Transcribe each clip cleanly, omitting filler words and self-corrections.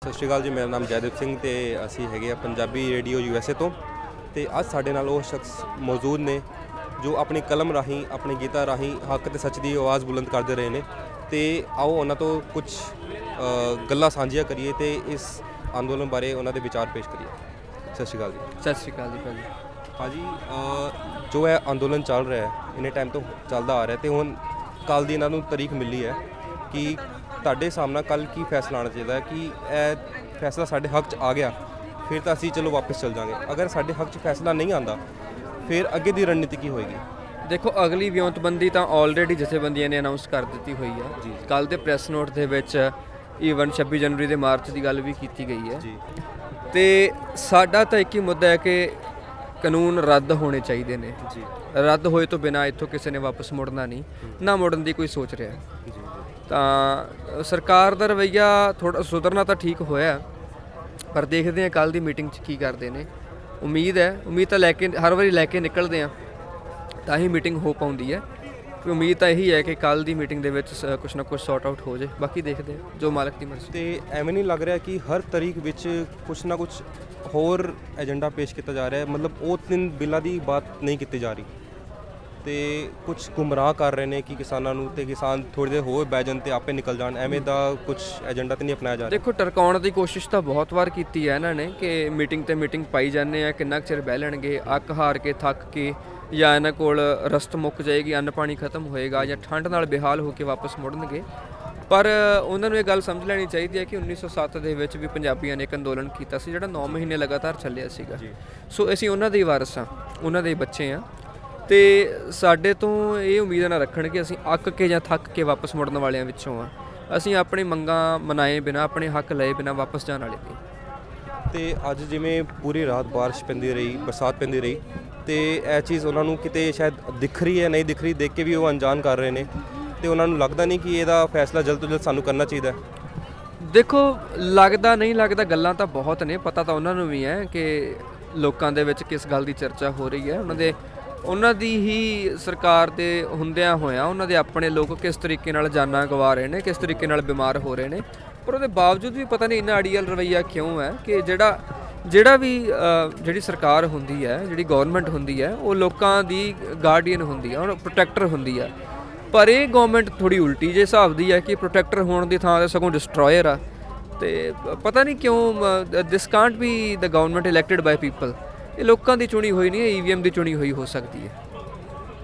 ਸਤਿ ਸ਼੍ਰੀ ਅਕਾਲ ਜੀ। ਮੇਰਾ ਨਾਮ ਜੈਦੀਪ ਸਿੰਘ ਤੇ ਅਸੀਂ ਹੈਗੇ ਆ ਪੰਜਾਬੀ ਰੇਡੀਓ USA ਤੋਂ। ਤੇ ਅੱਜ ਸਾਡੇ ਨਾਲ ਉਹ ਸ਼ਖਸ ਮੌਜੂਦ ਨੇ ਜੋ ਆਪਣੀ ਕਲਮ ਰਾਹੀਂ ਆਪਣੇ ਗੀਤਾਂ ਰਾਹੀਂ ਹੱਕ ਤੇ ਸੱਚ ਦੀ ਆਵਾਜ਼ ਬੁਲੰਦ ਕਰਦੇ ਰਹੇ ਨੇ। ਤੇ ਆਓ ਉਹਨਾਂ ਤੋਂ ਕੁਝ ਗੱਲਾਂ ਸਾਂਝੀਆਂ ਕਰੀਏ ਤੇ ਇਸ ਅੰਦੋਲਨ ਬਾਰੇ ਉਹਨਾਂ ਦੇ ਵਿਚਾਰ ਪੇਸ਼ ਕਰੀਏ। ਸਤਿ ਸ਼੍ਰੀ ਅਕਾਲ ਜੀ। ਸਤਿ ਸ਼੍ਰੀ ਅਕਾਲ ਜੀ ਭਾਜੀ, ਜੋ ਇਹ ਅੰਦੋਲਨ ਚੱਲ ਰਿਹਾ ਇੰਨੇ ਟਾਈਮ ਤੋਂ ਚੱਲਦਾ ਆ ਰਿਹਾ ਤੇ ਹੁਣ ਕੱਲ੍ਹ ਦੀ ਇਹਨਾਂ ਨੂੰ ਤਾਰੀਖ ਮਿਲੀ ਹੈ ਕਿ ਤੁਹਾਡੇ ਸਾਹਮਣੇ ਕੱਲ੍ਹ ਕੀ ਫੈਸਲਾ ਆਉਣਾ ਚਾਹੀਦਾ ਹੈ ਕਿ ਇਹ ਫੈਸਲਾ ਸਾਡੇ ਹੱਕ 'ਚ ਆ ਗਿਆ ਫਿਰ ਤਾਂ ਅਸੀਂ ਚਲੋ ਵਾਪਸ ਚੱਲ ਜਾਵਾਂਗੇ। ਅਗਰ ਸਾਡੇ ਹੱਕ 'ਚ ਫੈਸਲਾ ਨਹੀਂ ਆਉਂਦਾ ਫਿਰ ਅੱਗੇ ਦੀ ਰਣਨੀਤੀ ਕੀ ਹੋਏਗੀ? ਦੇਖੋ, ਅਗਲੀ ਵਿਉਂਤਬੰਦੀ ਤਾਂ ਆਲਰੇਡੀ ਜਥੇਬੰਦੀਆਂ ਨੇ ਅਨਾਉਂਸ ਕਰ ਦਿੱਤੀ ਹੋਈ ਹੈ ਜੀ। ਕੱਲ੍ਹ ਦੇ ਪ੍ਰੈਸ ਨੋਟ ਦੇ ਵਿੱਚ ਈਵਨ 26 ਜਨਵਰੀ ਦੇ ਮਾਰਚ ਦੀ ਗੱਲ ਵੀ ਕੀਤੀ ਗਈ ਹੈ ਜੀ। ਤੇ ਸਾਡਾ ਤਾਂ ਇੱਕ ਹੀ ਮੁੱਦਾ ਹੈ ਕਿ ਕਾਨੂੰਨ ਰੱਦ ਹੋਣੇ ਚਾਹੀਦੇ ਨੇ ਜੀ। ਰੱਦ ਹੋਏ ਤੋਂ ਬਿਨਾਂ ਇੱਥੋਂ ਕਿਸੇ ਨੇ ਵਾਪਸ ਮੁੜਨਾ ਨਹੀਂ, ਨਾ ਮੁੜਨ ਦੀ ਕੋਈ ਸੋਚ ਰਿਹਾ। ਤਾਂ ਸਰਕਾਰ ਦਾ ਰਵੱਈਆ ਥੋੜ੍ਹਾ ਸੁਧਰਨਾ ਤਾਂ ਠੀਕ ਹੋਇਆ, ਪਰ ਦੇਖਦੇ ਹਾਂ ਕੱਲ੍ਹ ਦੀ ਮੀਟਿੰਗ 'ਚ ਕੀ ਕਰਦੇ ਨੇ। ਉਮੀਦ ਤਾਂ ਲੈ ਕੇ ਹਰ ਵਾਰੀ ਲੈ ਕੇ ਨਿਕਲਦੇ ਹਾਂ ਤਾਂ ਹੀ ਮੀਟਿੰਗ ਹੋ ਪਾਉਂਦੀ ਹੈ। ਉਮੀਦ ਤਾਂ ਇਹੀ ਹੈ ਕਿ ਕੱਲ੍ਹ ਦੀ ਮੀਟਿੰਗ ਦੇ ਵਿੱਚ ਕੁਛ ਨਾ ਕੁਛ ਸੌਟ ਆਊਟ ਹੋ ਜਾਏ। ਬਾਕੀ ਦੇਖਦੇ ਹਾਂ ਜੋ ਮਾਲਕ ਦੀ ਮਰਜ਼ੀ। ਤੇ ਐਵੇਂ ਨਹੀਂ ਲੱਗ ਰਿਹਾ ਕਿ ਹਰ ਤਰੀਕ ਵਿੱਚ ਕੁਛ ਨਾ ਕੁਛ ਹੋਰ ਏਜੰਡਾ ਪੇਸ਼ ਕੀਤਾ ਜਾ ਰਿਹਾ ਹੈ? ਮਤਲਬ ਉਹ 3 ਬਿੱਲਾਂ ਦੀ ਬਾਤ ਨਹੀਂ ਕੀਤੀ ਜਾ ਰਹੀ ਤੇ ਕੁਛ ਗੁੰਮਰਾਹ ਕਰ ਰਹੇ ਨੇ ਕਿ ਕਿਸਾਨਾਂ ਨੂੰ, ਤੇ ਕਿਸਾਨ ਥੋੜ੍ਹੀ ਦੇਰ ਹੋਰ ਬਹਿ ਜਾਣ ਤੇ ਆਪੇ ਨਿਕਲ ਜਾਣ। ਐਵੇਂ ਦਾ ਕੁਛ ਏਜੰਡਾ ਤਾਂ ਨਹੀਂ ਅਪਣਾਇਆ ਜਾ ਰਿਹਾ? ਦੇਖੋ, ਟਰਕਾਉਣ ਦੀ ਕੋਸ਼ਿਸ਼ ਤਾਂ ਬਹੁਤ ਵਾਰ ਕੀਤੀ ਹੈ ਇਹਨਾਂ ਨੇ ਕਿ ਮੀਟਿੰਗ ਤੇ ਮੀਟਿੰਗ ਪਾਈ ਜਾਂਦੇ ਆ, ਕਿੰਨਾ ਕੁ ਚਿਰ ਬਹਿ ਲੈਣਗੇ, ਅੱਕ ਹਾਰ ਕੇ ਥੱਕ ਕੇ, ਜਾਂ ਇਹਨਾਂ ਕੋਲ ਰਸਤ ਮੁੱਕ ਜਾਏਗੀ, ਅੰਨ ਪਾਣੀ ਖਤਮ ਹੋਏਗਾ, ਜਾਂ ਠੰਡ ਨਾਲ ਬੇਹਾਲ ਹੋ ਕੇ ਵਾਪਸ ਮੁੜਨਗੇ। ਪਰ ਉਹਨਾਂ ਨੂੰ ਇਹ ਗੱਲ ਸਮਝ ਲੈਣੀ ਚਾਹੀਦੀ ਹੈ ਕਿ 1907 ਦੇ ਵਿੱਚ ਵੀ ਪੰਜਾਬੀਆਂ ਨੇ ਇੱਕ ਅੰਦੋਲਨ ਕੀਤਾ ਸੀ ਜਿਹੜਾ 9 ਮਹੀਨੇ ਲਗਾਤਾਰ ਚੱਲਿਆ ਸੀਗਾ। ਸੋ ਅਸੀਂ ਉਹਨਾਂ ਦੇ ਹੀ ਵਾਰਸ ਹਾਂ, ਉਹਨਾਂ ਦੇ ਬੱਚੇ ਹਾਂ। ਤੇ ਸਾਡੇ ਤੋਂ ਇਹ ਉਮੀਦ ਨਾ ਰੱਖਣ ਕਿ ਅਸੀਂ ਅੱਕ ਕੇ ਜਾਂ ਥੱਕ ਕੇ ਵਾਪਸ ਮੁੜਨ ਵਾਲਿਆਂ ਵਿੱਚੋਂ ਆ। ਅਸੀਂ ਆਪਣੀ ਮੰਗਾਂ ਮਨਾਏ ਬਿਨਾਂ, ਆਪਣੇ ਹੱਕ ਲਏ ਬਿਨਾਂ ਵਾਪਸ ਜਾਣ ਵਾਲੇ ਨਹੀਂ। ਤੇ ਅੱਜ ਜਿਵੇਂ ਪੂਰੀ ਰਾਤ ਬਾਰਿਸ਼ ਪੈਂਦੀ ਰਹੀ, ਬਰਸਾਤ ਪੈਂਦੀ ਰਹੀ, ਤੇ ਇਹ ਚੀਜ਼ ਉਹਨਾਂ ਨੂੰ ਕਿਤੇ ਸ਼ਾਇਦ ਦਿਖ ਰਹੀ ਹੈ, ਨਹੀਂ ਦਿਖ ਰਹੀ, ਦੇਖ ਕੇ ਵੀ ਉਹ ਅਣਜਾਣ ਕਰ ਰਹੇ ਨੇ। ਤੇ ਉਹਨਾਂ ਨੂੰ ਲੱਗਦਾ ਨਹੀਂ ਕਿ ਇਹਦਾ ਫੈਸਲਾ ਜਲਦ ਤੋਂ ਜਲਦ ਸਾਨੂੰ ਕਰਨਾ ਚਾਹੀਦਾ? ਦੇਖੋ, ਲੱਗਦਾ ਨਹੀਂ ਲੱਗਦਾ, ਗੱਲਾਂ ਤਾਂ ਬਹੁਤ ਨੇ। ਪਤਾ ਤਾਂ ਉਹਨਾਂ ਨੂੰ ਵੀ ਹੈ ਕਿ ਲੋਕਾਂ ਦੇ ਵਿੱਚ ਕਿਸ ਗੱਲ ਦੀ ਚਰਚਾ ਹੋ ਰਹੀ ਹੈ। ਉਹਨਾਂ ਦੀ ਹੀ ਸਰਕਾਰ ਦੇ ਹੁੰਦਿਆਂ ਹੋਇਆਂ ਉਹਨਾਂ ਦੇ ਆਪਣੇ ਲੋਕ ਕਿਸ ਤਰੀਕੇ ਨਾਲ ਜਾਨਾਂ ਗਵਾ ਰਹੇ ਨੇ, ਕਿਸ ਤਰੀਕੇ ਨਾਲ ਬਿਮਾਰ ਹੋ ਰਹੇ ਨੇ। ਪਰ ਉਹਦੇ ਬਾਵਜੂਦ ਵੀ ਪਤਾ ਨਹੀਂ ਇੰਨਾ ਅੜੀਅਲ ਰਵੱਈਆ ਕਿਉਂ ਹੈ ਕਿ ਜਿਹੜੀ ਸਰਕਾਰ ਹੁੰਦੀ ਹੈ, ਜਿਹੜੀ ਗਵਰਨਮੈਂਟ ਹੁੰਦੀ ਹੈ, ਉਹ ਲੋਕਾਂ ਦੀ ਗਾਰਡੀਅਨ ਹੁੰਦੀ ਹੈ, ਉਹ ਪ੍ਰੋਟੈਕਟਰ ਹੁੰਦੀ ਹੈ। ਪਰ ਇਹ ਗਵਰਨਮੈਂਟ ਥੋੜ੍ਹੀ ਉਲਟੀ ਜਿਹੇ ਹਿਸਾਬ ਦੀ ਹੈ ਕਿ ਪ੍ਰੋਟੈਕਟਰ ਹੋਣ ਦੀ ਥਾਂ 'ਤੇ ਸਗੋਂ ਡਿਸਟਰੋਇਰ ਆ। ਤੇ ਪਤਾ ਨਹੀਂ ਕਿਉਂ this can't be the government elected by people. ਇਹ ਲੋਕਾਂ ਦੀ ਚੁਣੀ ਹੋਈ ਨਹੀਂ ਹੈ, EVM ਦੀ ਚੁਣੀ ਹੋਈ ਹੋ ਸਕਦੀ ਹੈ।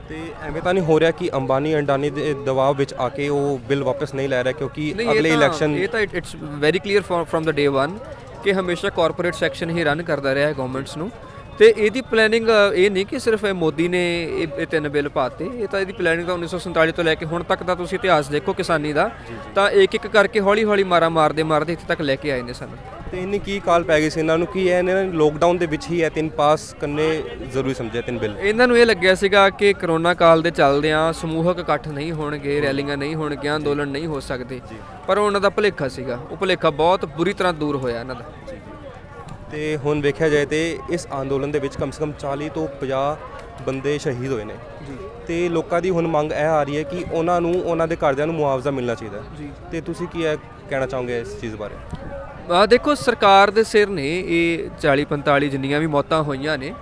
ਤੇ ਐਵੇਂ ਤਾਂ ਨਹੀਂ ਹੋ ਰਿਹਾ ਕਿ ਅੰਬਾਨੀ ਅਡਾਨੀ ਦੇ ਦਬਾਅ ਵਿੱਚ ਆ ਕੇ ਉਹ ਬਿੱਲ ਵਾਪਸ ਨਹੀਂ ਲੈ ਰਿਹਾ? ਕਿਉਂਕਿ ਅਗਲੇ ਇਲੈਕਸ਼ਨ ਇਹ ਤਾਂ it's very clear from the day 1 ਕਿ ਹਮੇਸ਼ਾ ਕਾਰਪੋਰੇਟ ਸੈਕਸ਼ਨ ਹੀ ਰਨ ਕਰਦਾ ਰਿਹਾ ਹੈ ਗਵਰਨਮੈਂਟਸ ਨੂੰ। ਤੇ ਇਹਦੀ ਪਲੈਨਿੰਗ ਇਹ ਨਹੀਂ ਕਿ ਸਿਰਫ ਮੋਦੀ ਨੇ ਇਹ 3 ਬਿੱਲ ਪਾਤੇ। ਇਹ ਤਾਂ ਇਹਦੀ ਪਲੈਨਿੰਗ ਤਾਂ 1947 ਤੋਂ ਲੈ ਕੇ ਹੁਣ ਤੱਕ ਦਾ ਤੁਸੀਂ ਇਤਿਹਾਸ ਦੇਖੋ ਕਿਸਾਨੀ ਦਾ, ਤਾਂ ਇੱਕ ਕਰਕੇ ਹੌਲੀ ਹੌਲੀ ਮਾਰਦੇ ਇੱਥੇ ਤੱਕ ਲੈ ਕੇ ਆਏ ਨੇ ਸਾਨੂੰ। ਤੇ ਇੰਨੀ ਕੀ ਕਾਲ ਪੈ ਗਈ ਸੀ ਇਹਨਾਂ ਨੂੰ ਕਿ ਇਹਨਾਂ ਨੇ ਲੋਕਡਾਊਨ ਦੇ ਵਿੱਚ ਹੀ ਇਹ 3 ਪਾਸ ਕਰਨੇ ਜ਼ਰੂਰੀ ਸਮਝਿਆ, 3 ਬਿੱਲ? ਇਹਨਾਂ ਨੂੰ ਇਹ ਲੱਗਿਆ ਸੀਗਾ ਕਿ ਕਰੋਨਾ ਕਾਲ ਦੇ ਚੱਲਦਿਆਂ ਸਮੂਹਕ ਇਕੱਠ ਨਹੀਂ ਹੋਣਗੇ, ਰੈਲੀਆਂ ਨਹੀਂ ਹੋਣਗੀਆਂ, ਅੰਦੋਲਨ ਨਹੀਂ ਹੋ ਸਕਦੇ। ਪਰ ਉਹਨਾਂ ਦਾ ਭੁਲੇਖਾ ਸੀਗਾ, ਉਹ ਭੁਲੇਖਾ ਬਹੁਤ ਬੁਰੀ ਤਰ੍ਹਾਂ ਦੂਰ ਹੋਇਆ ਇਹਨਾਂ ਦਾ। ਤੇ ਹੁਣ ਵੇਖਿਆ ਜਾਏ ਤੇ ਇਸ ਅੰਦੋਲਨ ਦੇ ਵਿੱਚ ਕਮ ਸੇ ਕਮ 40 ਤੋਂ 50 ਬੰਦੇ ਸ਼ਹੀਦ ਹੋਏ ਨੇ ਜੀ। ਤੇ ਲੋਕਾਂ ਦੀ ਹੁਣ ਮੰਗ ਇਹ ਆ ਰਹੀ ਹੈ ਕਿ ਉਹਨਾਂ ਨੂੰ ਉਹਨਾਂ ਦੇ ਘਰਦਿਆਂ ਨੂੰ ਮੁਆਵਜ਼ਾ ਮਿਲਣਾ ਚਾਹੀਦਾ ਜੀ। ਤੇ ਤੁਸੀਂ ਕੀ ਕਹਿਣਾ ਚਾਹੋਗੇ ਇਸ ਚੀਜ਼ ਬਾਰੇ? ਦੇਖੋ, ਸਰਕਾਰ ਦੇ ਸਿਰ ਨੇ ਇਹ 40-45 ਜਿੰਨੀਆਂ ਵੀ ਮੌਤਾਂ ਹੋਈਆਂ ਨੇ,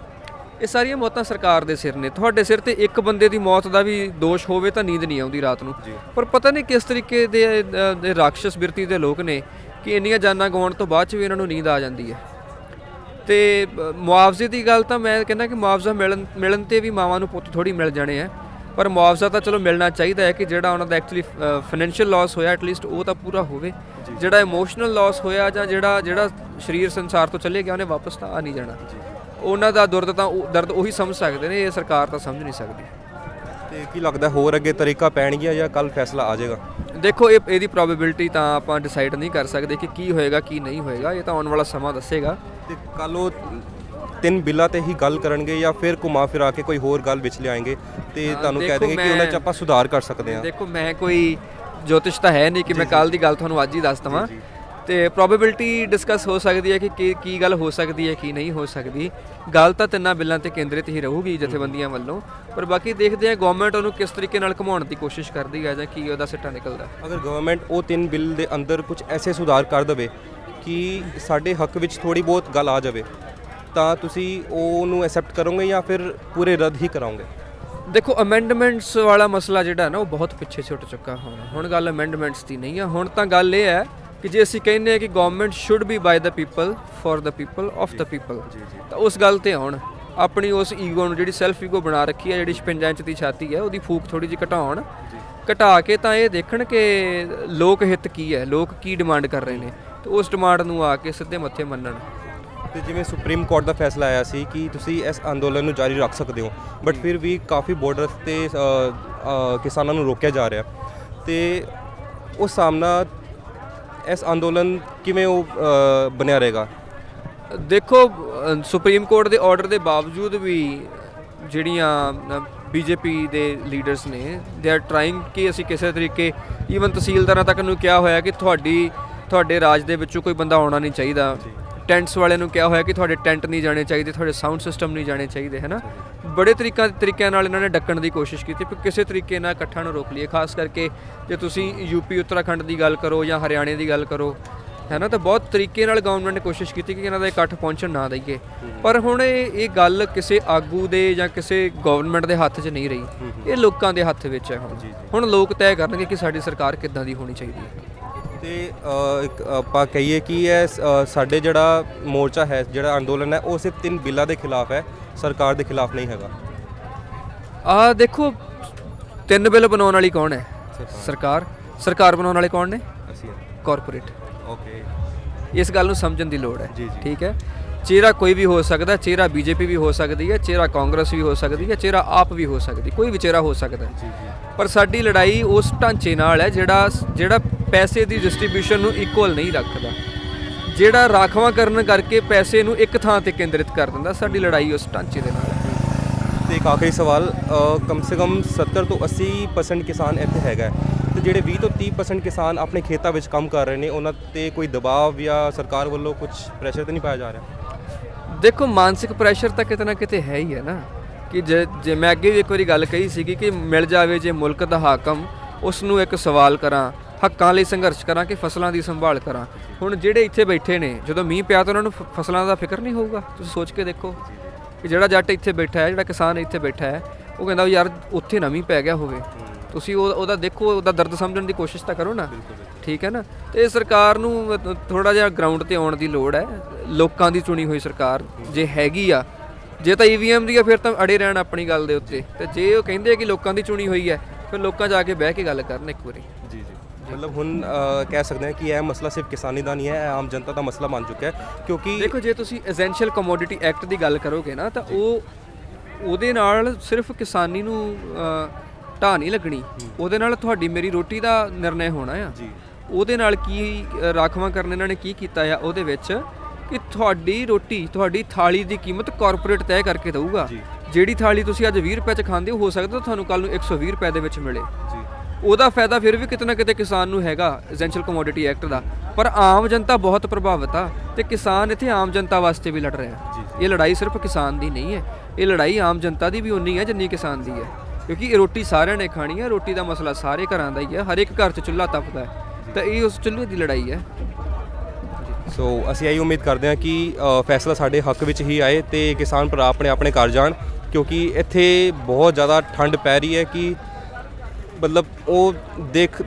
ਇਹ ਸਾਰੀਆਂ ਮੌਤਾਂ ਸਰਕਾਰ ਦੇ ਸਿਰ ਨੇ। ਤੁਹਾਡੇ ਸਿਰ ਤੇ ਇੱਕ ਬੰਦੇ ਦੀ ਮੌਤ ਦਾ ਵੀ ਦੋਸ਼ ਹੋਵੇ ਤਾਂ ਨੀਂਦ ਨਹੀਂ ਆਉਂਦੀ ਰਾਤ ਨੂੰ। ਪਰ ਪਤਾ ਨਹੀਂ ਕਿਸ ਤਰੀਕੇ ਦੇ ਰਾਖਸ਼ਸ ਬਿਰਤੀ ਦੇ ਲੋਕ ਨੇ ਕਿ ਇੰਨੀਆਂ ਜਾਨਾਂ ਗਵਾਉਣ ਤੋਂ ਬਾਅਦ 'ਚ ਵੀ ਇਹਨਾਂ ਨੂੰ ਨੀਂਦ ਆ ਜਾਂਦੀ ਹੈ। ਤੇ ਮੁਆਵਜ਼ੇ ਦੀ ਗੱਲ ਤਾਂ ਮੈਂ ਕਹਿੰਦਾ ਕਿ ਮੁਆਵਜ਼ਾ ਮਿਲਣ 'ਤੇ ਵੀ ਮਾਵਾਂ ਨੂੰ ਪੁੱਤ ਥੋੜ੍ਹੀ ਮਿਲ ਜਾਣੇ ਆ। ਪਰ ਮੁਆਵਜ਼ਾ ਤਾਂ ਚਲੋ ਮਿਲਣਾ ਚਾਹੀਦਾ ਹੈ ਕਿ ਜਿਹੜਾ ਉਹਨਾਂ ਦਾ ਐਕਚੁਅਲੀ ਫਾਈਨੈਂਸ਼ੀਅਲ ਲਾਸ ਹੋਇਆ ਐਟਲੀਸਟ ਉਹ ਤਾਂ ਪੂਰਾ ਹੋਵੇ। ਜਿਹੜਾ ਇਮੋਸ਼ਨਲ ਲਾਸ ਹੋਇਆ ਜਾਂ ਜਿਹੜਾ ਸਰੀਰ ਸੰਸਾਰ ਤੋਂ ਚਲੇ ਗਿਆ ਉਹਨੇ ਵਾਪਸ ਤਾਂ ਆ ਨਹੀਂ ਜਾਣਾ। ਉਹਨਾਂ ਦਾ ਦਰਦ ਉਹੀ ਸਮਝ ਸਕਦੇ ਨੇ, ਇਹ ਸਰਕਾਰ ਤਾਂ ਸਮਝ ਨਹੀਂ ਸਕਦੀ। ਤੇ ਕੀ ਲੱਗਦਾ ਹੋਰ ਅੱਗੇ ਤਰੀਕਾ ਪੈਣਗੀਆਂ ਜਾਂ ਕੱਲ੍ਹ ਫੈਸਲਾ ਆ ਜਾਏਗਾ? ਦੇਖੋ, ਇਹਦੀ ਪ੍ਰੋਬੇਬਿਲਿਟੀ ਤਾਂ ਆਪਾਂ ਡਿਸਾਈਡ ਨਹੀਂ ਕਰ ਸਕਦੇ ਕਿ ਕੀ ਹੋਏਗਾ ਕੀ ਨਹੀਂ ਹੋਏਗਾ। ਇਹ ਤਾਂ ਆਉਣ ਵਾਲਾ ਸਮਾਂ ਦੱਸੇਗਾ। ਤੇ ਕੱਲ੍ਹ ਉਹ 3 ਬਿੱਲਾਂ ਤੇ ਹੀ ਗੱਲ ਕਰਨਗੇ ਜਾਂ ਫਿਰ ਘੁਮਾ ਫਿਰਾ ਕੇ ਕੋਈ ਹੋਰ ਗੱਲ ਵਿੱਚ ਲਿਆਏਂਗੇ ਤੇ ਤੁਹਾਨੂੰ ਕਹਿ ਦੇਣਗੇ ਕਿ ਉਹਨਾਂ 'ਚ ਆਪਾਂ ਸੁਧਾਰ ਕਰ ਸਕਦੇ ਹਾਂ? ਦੇਖੋ, ਮੈਂ ਕੋਈ ਜੋਤਿਸ਼ ਤਾਂ ਹੈ ਨਹੀਂ ਕਿ ਮੈਂ ਕੱਲ੍ਹ ਦੀ ਗੱਲ ਤੁਹਾਨੂੰ ਅੱਜ ਹੀ ਦੱਸ ਦੇਵਾਂ। ਤੇ ਪ੍ਰੋਬੇਬਿਲਿਟੀ ਡਿਸਕਸ ਹੋ ਸਕਦੀ ਹੈ ਕਿ ਕੀ ਗੱਲ ਹੋ ਸਕਦੀ ਹੈ, ਕੀ ਨਹੀਂ ਹੋ ਸਕਦੀ। ਗੱਲ ਤਾਂ 3 ਬਿੱਲਾਂ ਤੇ ਕੇਂਦਰਿਤ ਹੀ ਰਹੂਗੀ ਜਥੇਬੰਦੀਆਂ ਵੱਲੋਂ। ਪਰ ਬਾਕੀ ਦੇਖਦੇ ਹਾਂ ਗਵਰਨਮੈਂਟ ਉਹਨੂੰ ਕਿਸ ਤਰੀਕੇ ਨਾਲ ਘੁਮਾਉਣ ਦੀ ਕੋਸ਼ਿਸ਼ ਕਰਦੀ ਹੈ ਜਾਂ ਕੀ ਉਹਦਾ ਸਿੱਟਾ ਨਿਕਲਦਾ। ਅਗਰ ਗਵਰਨਮੈਂਟ ਉਹ 3 ਬਿੱਲ ਦੇ ਅੰਦਰ ਕੁਝ ਐਸੇ ਸੁਧਾਰ ਕਰ ਦੇਵੇ ਕਿ ਸਾਡੇ ਹੱਕ ਵਿੱਚ ਥੋੜੀ ਬਹੁਤ ਗੱਲ ਆ ਜਾਵੇ ਤਾਂ ਤੁਸੀਂ ਉਹਨੂੰ ਐਕਸੈਪਟ ਕਰੋਗੇ ਜਾਂ ਫਿਰ ਪੂਰੇ ਰੱਦ ਹੀ ਕਰਾਓਗੇ? ਦੇਖੋ ਅਮੈਂਡਮੈਂਟਸ ਵਾਲਾ ਮਸਲਾ ਜਿਹੜਾ ਨਾ ਉਹ ਬਹੁਤ ਪਿੱਛੇ ਛੁੱਟ ਚੁੱਕਾ ਹੁਣ ਗੱਲ ਅਮੈਂਡਮੈਂਟਸ ਦੀ ਨਹੀਂ ਆ। ਹੁਣ ਤਾਂ ਗੱਲ ਇਹ ਹੈ ਕਿ ਜੇ ਅਸੀਂ ਕਹਿੰਦੇ ਆ ਕਿ government should be by the people for the people of the people, ਤਾਂ ਉਸ ਗੱਲ ਤੇ ਆਉਣ, ਆਪਣੀ ਉਸ ਈਗੋ ਨੂੰ, ਜਿਹੜੀ ਸੈਲਫ ਈਗੋ ਬਣਾ ਰੱਖੀ ਹੈ, ਜਿਹੜੀ 56 ਇੰਚ ਦੀ ਛਾਤੀ ਹੈ, ਉਹਦੀ ਫੂਕ ਥੋੜੀ ਜਿਹੀ ਘਟਾ ਕੇ ਤਾਂ ਇਹ ਦੇਖਣ ਕਿ ਲੋਕ ਹਿੱਤ ਕੀ ਹੈ, ਲੋਕ ਕੀ ਡਿਮਾਂਡ ਕਰ ਰਹੇ ਨੇ, ਤੇ ਉਸ ਡਿਮਾਂਡ ਨੂੰ ਆ ਕੇ ਸਿੱਧੇ ਮੱਥੇ ਮੰਨਣ। ਤੇ ਜਿਵੇਂ ਸੁਪਰੀਮ ਕੋਰਟ ਦਾ ਫੈਸਲਾ ਆਇਆ ਸੀ ਕਿ ਤੁਸੀਂ ਇਸ ਅੰਦੋਲਨ ਨੂੰ ਜਾਰੀ ਰੱਖ ਸਕਦੇ ਹੋ, ਬਟ ਫਿਰ ਵੀ ਕਾਫੀ ਬਾਰਡਰ ਤੇ ਕਿਸਾਨਾਂ ਨੂੰ ਰੋਕਿਆ ਜਾ ਰਿਹਾ, ਤੇ ਉਸ ਸਾਹਮਣਾ ਇਸ ਅੰਦੋਲਨ ਕਿਵੇਂ ਉਹ ਬਣਿਆ ਰਹੇਗਾ? ਦੇਖੋ ਸੁਪਰੀਮ ਕੋਰਟ ਦੇ ਆਰਡਰ ਦੇ ਬਾਵਜੂਦ ਵੀ ਜਿਹੜੀਆਂ ਬੀਜੇਪੀ ਦੇ ਲੀਡਰਸ ਨੇ, ਦੇ ਆਰ ਟਰਾਈਂਗ ਕਿ ਅਸੀਂ ਕਿਸੇ ਤਰੀਕੇ, ਈਵਨ ਤਹਿਸੀਲਦਾਰਾਂ ਤੱਕ ਨੂੰ ਕਿਹਾ ਹੋਇਆ ਕਿ ਤੁਹਾਡੇ ਰਾਜ ਦੇ ਵਿੱਚੋਂ ਕੋਈ ਬੰਦਾ ਆਉਣਾ ਨਹੀਂ ਚਾਹੀਦਾ, ਟੈਂਟਸ ਵਾਲਿਆਂ ਨੂੰ ਕਿਹਾ ਹੋਇਆ ਕਿ ਤੁਹਾਡੇ ਟੈਂਟ ਨਹੀਂ ਜਾਣੇ ਚਾਹੀਦੇ, ਤੁਹਾਡੇ ਸਾਊਂਡ ਸਿਸਟਮ ਨਹੀਂ ਜਾਣੇ ਚਾਹੀਦੇ, ਹੈ ਨਾ। ਬੜੇ ਤਰੀਕਿਆਂ ਨਾਲ ਇਹਨਾਂ ਨੇ ਡੱਕਣ ਦੀ ਕੋਸ਼ਿਸ਼ ਕੀਤੀ ਕਿ ਕਿਸੇ ਤਰੀਕੇ ਨਾਲ ਇਕੱਠਾਂ ਨੂੰ ਰੋਕ ਲਈਏ। ਖਾਸ ਕਰਕੇ ਜੇ ਤੁਸੀਂ ਯੂਪੀ ਉੱਤਰਾਖੰਡ ਦੀ ਗੱਲ ਕਰੋ ਜਾਂ ਹਰਿਆਣੇ ਦੀ ਗੱਲ ਕਰੋ, ਹੈ ਨਾ, ਤਾਂ ਬਹੁਤ ਤਰੀਕੇ ਨਾਲ ਗਵਰਨਮੈਂਟ ਨੇ ਕੋਸ਼ਿਸ਼ ਕੀਤੀ ਕਿ ਇਹਨਾਂ ਦਾ ਇਕੱਠ ਪਹੁੰਚਣ ਨਾ ਦਈਏ। ਪਰ ਹੁਣ ਇਹ ਗੱਲ ਕਿਸੇ ਆਗੂ ਦੇ ਜਾਂ ਕਿਸੇ ਗਵਰਨਮੈਂਟ ਦੇ ਹੱਥ 'ਚ ਨਹੀਂ ਰਹੀ, ਇਹ ਲੋਕਾਂ ਦੇ ਹੱਥ ਵਿੱਚ ਹੈ। ਹੁਣ ਲੋਕ ਤੈਅ ਕਰਨਗੇ ਕਿ ਸਾਡੀ ਸਰਕਾਰ ਕਿੱਦਾਂ ਦੀ ਹੋਣੀ ਚਾਹੀਦੀ ਹੈ। ਤੇ ਇੱਕ ਆਪਾਂ ਕਹੀਏ ਕਿ ਇਹ ਸਾਡੇ ਜਿਹੜਾ ਮੋਰਚਾ ਹੈ, ਜਿਹੜਾ ਅੰਦੋਲਨ ਹੈ, ਉਹ ਸਿਰਫ 3 ਬਿੱਲਾਂ ਦੇ ਖਿਲਾਫ ਹੈ, ਸਰਕਾਰ ਦੇ ਖਿਲਾਫ ਨਹੀਂ ਹੈਗਾ। ਦੇਖੋ 3 ਬਿੱਲ ਬਣਾਉਣ ਵਾਲੀ ਕੌਣ ਹੈ? ਸਰਕਾਰ ਬਣਾਉਣ ਵਾਲੇ ਕੌਣ ਨੇ? ਅਸੀਂ ਕਾਰਪੋਰੇਟ। ਓਕੇ, ਇਸ ਗੱਲ ਨੂੰ ਸਮਝਣ ਦੀ ਲੋੜ ਹੈ। ਜੀ। ਠੀਕ ਹੈ, ਚਿਹਰਾ ਕੋਈ ਵੀ ਹੋ ਸਕਦਾ, ਚਿਹਰਾ ਬੀਜੇਪੀ ਵੀ ਹੋ ਸਕਦੀ ਹੈ, ਚਿਹਰਾ ਕਾਂਗਰਸ ਵੀ ਹੋ ਸਕਦੀ ਹੈ, ਚਿਹਰਾ ਆਪ ਵੀ ਹੋ ਸਕਦੀ, ਕੋਈ ਵੀ ਚਿਹਰਾ ਹੋ ਸਕਦਾ। ਪਰ ਸਾਡੀ ਲੜਾਈ ਉਸ ਢਾਂਚੇ ਨਾਲ ਹੈ ਜਿਹੜਾ ਪੈਸੇ ਦੀ ਡਿਸਟ੍ਰੀਬਿਊਸ਼ਨ ਨੂੰ ਇਕੁਅਲ ਨਹੀਂ ਰੱਖਦਾ, ਜਿਹੜਾ ਰਾਖਵਾਂਕਰਨ ਕਰਕੇ ਪੈਸੇ ਨੂੰ ਇੱਕ ਥਾਂ ਤੇ ਕੇਂਦਰਿਤ ਕਰ ਦਿੰਦਾ। ਸਾਡੀ ਲੜਾਈ ਉਸ ਢਾਂਚੇ ਦੇ ਨਾਲ ਹੈ। ਤੇ ਇੱਕ ਆਖਰੀ ਸਵਾਲ, ਕਮ ਸੇ ਕਮ 70 ਤੋਂ 80% ਕਿਸਾਨ ਇੱਥੇ ਹੈਗਾ, ਤੇ ਜਿਹੜੇ 20 ਤੋਂ 30% ਕਿਸਾਨ ਆਪਣੇ ਖੇਤਾਂ ਵਿੱਚ ਕੰਮ ਕਰ ਰਹੇ ਨੇ, ਉਹਨਾਂ ਤੇ ਕੋਈ ਦਬਾਅ ਜਾਂ ਸਰਕਾਰ ਵੱਲੋਂ ਕੁਝ ਪ੍ਰੈਸ਼ਰ ਤਾਂ ਨਹੀਂ ਪਾਇਆ ਜਾ ਰਿਹਾ? ਦੇਖੋ ਮਾਨਸਿਕ ਪ੍ਰੈਸ਼ਰ ਤਾਂ ਕਿਤੇ ਨਾ ਕਿਤੇ ਹੈ ਹੀ ਹੈ ਨਾ, ਕਿ ਜੇ ਮੈਂ ਅੱਗੇ ਵੀ ਇੱਕ ਵਾਰੀ ਗੱਲ ਕਹੀ ਸੀਗੀ ਕਿ ਮਿਲ ਜਾਵੇ ਜੇ ਮੁਲਕ ਦਾ ਹਾਕਮ, ਉਸ ਨੂੰ ਇੱਕ ਸਵਾਲ ਕਰਾਂ, ਹੱਕਾਂ ਲਈ ਸੰਘਰਸ਼ ਕਰਾਂ ਕਿ ਫਸਲਾਂ ਦੀ ਸੰਭਾਲ ਕਰਾਂ। ਹੁਣ ਜਿਹੜੇ ਇੱਥੇ ਬੈਠੇ ਨੇ, ਜਦੋਂ ਮੀਂਹ ਪਿਆ ਤਾਂ ਉਹਨਾਂ ਨੂੰ ਫਸਲਾਂ ਦਾ ਫਿਕਰ ਨਹੀਂ ਹੋਊਗਾ? ਤੁਸੀਂ ਸੋਚ ਕੇ ਦੇਖੋ ਕਿ ਜਿਹੜਾ ਜੱਟ ਇੱਥੇ ਬੈਠਾ ਹੈ, ਜਿਹੜਾ ਕਿਸਾਨ ਇੱਥੇ ਬੈਠਾ ਹੈ, ਉਹ ਕਹਿੰਦਾ ਯਾਰ ਉੱਥੇ ਨਾ ਮੀਂਹ ਪੈ ਗਿਆ ਹੋਵੇ। ਤੁਸੀਂ ਉਹਦਾ ਦੇਖੋ, ਉਹਦਾ ਦਰਦ ਸਮਝਣ ਦੀ ਕੋਸ਼ਿਸ਼ ਤਾਂ ਕਰੋ ਨਾ। ਠੀਕ ਹੈ ਨਾ। ਤੇ ਸਰਕਾਰ ਨੂੰ ਥੋੜਾ ਜਿਹਾ ਗਰਾਊਂਡ ਤੇ ਆਉਣ ਦੀ ਲੋੜ ਹੈ। ਲੋਕਾਂ ਦੀ ਚੁਣੀ ਹੋਈ ਸਰਕਾਰ ਜੇ ਹੈਗੀ ਆ, ਜੇ ਤਾਂ EVM ਦੀ ਆ ਫਿਰ ਤਾਂ ਅੜੇ ਰਹਿਣ ਆਪਣੀ ਗੱਲ ਦੇ ਉੱਤੇ, ਤੇ ਜੇ ਉਹ ਕਹਿੰਦੇ ਆ ਕਿ ਲੋਕਾਂ ਦੀ ਚੁਣੀ ਹੋਈ ਹੈ, ਫਿਰ ਲੋਕਾਂ ਜਾ ਕੇ ਬਹਿ ਕੇ ਗੱਲ ਕਰਨ ਇੱਕ ਵਾਰੀ। ਜੀ। ਮਤਲਬ ਹੁਣ ਕਹਿ ਸਕਦੇ ਹਾਂ ਕਿ ਇਹ ਮਸਲਾ ਸਿਰਫ ਕਿਸਾਨੀ ਦਾ ਨਹੀਂ ਹੈ, ਇਹ ਆਮ ਜਨਤਾ ਦਾ ਮਸਲਾ ਬਣ ਚੁੱਕਾ ਹੈ। ਕਿਉਂਕਿ ਦੇਖੋ ਜੇ ਤੁਸੀਂ ਐਸੈਂਸ਼ੀਅਲ ਕਮੋਡਿਟੀ ਐਕਟ ਦੀ ਗੱਲ ਕਰੋਗੇ ਨਾ, ਤਾਂ ਉਹਦੇ ਨਾਲ ਸਿਰਫ ਕਿਸਾਨੀ ਨੂੰ ਢਾਹ ਨਹੀਂ ਲੱਗਣੀ, ਉਹਦੇ ਨਾਲ ਤੁਹਾਡੀ ਮੇਰੀ ਰੋਟੀ ਦਾ ਨਿਰਣੈ ਹੋਣਾ ਆ। ਉਹਦੇ ਨਾਲ ਕੀ ਰਾਖਵਾਂਕਰਨ ਇਹਨਾਂ ਨੇ ਕੀ ਕੀਤਾ ਆ ਉਹਦੇ ਵਿੱਚ, ਕਿ ਤੁਹਾਡੀ ਰੋਟੀ, ਤੁਹਾਡੀ ਥਾਲੀ ਦੀ ਕੀਮਤ ਕਾਰਪੋਰੇਟ ਤੈਅ ਕਰਕੇ ਦਊਗਾ। ਜਿਹੜੀ ਥਾਲੀ ਤੁਸੀਂ ਅੱਜ 20 ਰੁਪਏ 'ਚ ਖਾਂਦੇ ਹੋ, ਹੋ ਸਕਦਾ ਤੁਹਾਨੂੰ ਕੱਲ ਨੂੰ 120 ਰੁਪਏ ਦੇ ਵਿੱਚ ਮਿਲੇ। ਉਹਦਾ ਫਾਇਦਾ ਫਿਰ ਵੀ ਕਿਤੇ ਨਾ ਕਿਤੇ ਕਿਸਾਨ ਨੂੰ ਹੈਗਾ ਐਸੈਂਸ਼ੀਅਲ ਕਮੋਡਿਟੀ ਐਕਟ ਦਾ, ਪਰ ਆਮ ਜਨਤਾ ਬਹੁਤ ਪ੍ਰਭਾਵਿਤ ਆ, ਤੇ ਕਿਸਾਨ ਇੱਥੇ ਆਮ ਜਨਤਾ ਵਾਸਤੇ ਵੀ ਲੜ ਰਿਹਾ। ਇਹ ਲੜਾਈ ਸਿਰਫ ਕਿਸਾਨ ਦੀ ਨਹੀਂ ਹੈ, ਇਹ ਲੜਾਈ ਆਮ ਜਨਤਾ ਦੀ ਵੀ ਉਨੀ ਹੈ ਜਿੰਨੀ ਕਿਸਾਨ ਦੀ ਹੈ, ਕਿਉਂਕਿ ਇਹ ਰੋਟੀ ਸਾਰਿਆਂ ਨੇ ਖਾਣੀ ਹੈ। ਰੋਟੀ ਦਾ ਮਸਲਾ ਸਾਰੇ ਘਰਾਂ ਦਾ ਹੀ ਹੈ, ਹਰ ਇੱਕ ਘਰ 'ਚ ਚੁੱਲ੍ਹਾ ਤਪਦਾ ਹੈ, ਤਾਂ ਇਹ ਉਸ ਚੁੱਲ੍ਹੇ ਦੀ ਲੜਾਈ ਹੈ। ਸੋ ਅਸੀਂ ਇਹੀ ਉਮੀਦ ਕਰਦੇ ਹਾਂ ਕਿ ਫੈਸਲਾ ਸਾਡੇ ਹੱਕ ਵਿੱਚ ਹੀ ਆਏ ਤੇ ਕਿਸਾਨ ਭਰਾ ਆਪਣੇ ਘਰ ਜਾਣ, ਕਿਉਂਕਿ ਇੱਥੇ ਬਹੁਤ ਜ਼ਿਆਦਾ ਠੰਡ ਪੈ ਰਹੀ ਹੈ ਕਿ ਮਤਲਬ ਉਹ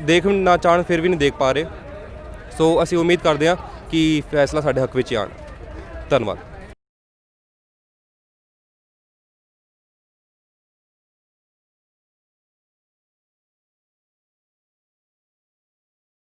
ਦੇਖ ਨਾ ਚਾਹਣ ਫਿਰ ਵੀ ਨਹੀਂ ਦੇਖ ਪਾ ਰਹੇ। ਸੋ ਅਸੀਂ ਉਮੀਦ ਕਰਦੇ ਹਾਂ ਕਿ ਫੈਸਲਾ ਸਾਡੇ ਹੱਕ ਵਿੱਚ ਹੀ ਆਉਣ। ਧੰਨਵਾਦ।